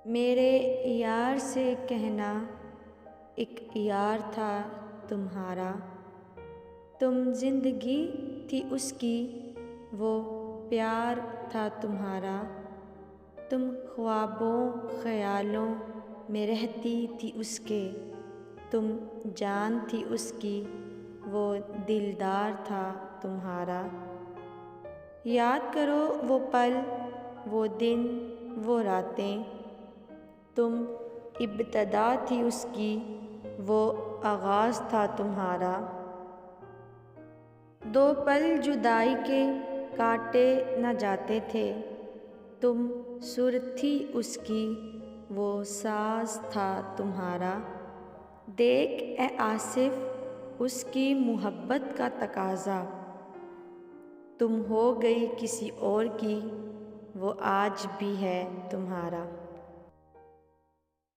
میرے یار سے کہنا، ایک یار تھا تمہارا، تم زندگی تھی اس کی، وہ پیار تھا تمہارا، تم خوابوں خیالوں میں رہتی تھی اس کے، تم جان تھی اس کی، وہ دلدار تھا تمہارا۔ یاد کرو وہ پل، وہ دن، وہ راتیں، تم ابتدا تھی اس کی، وہ آغاز تھا تمہارا۔ دو پل جدائی کے کاٹے نہ جاتے تھے، تم سر تھی اس کی، وہ ساز تھا تمہارا۔ دیکھ اے آصف اس کی محبت کا تقاضا، تم ہو گئی کسی اور کی، وہ آج بھی ہے تمہارا۔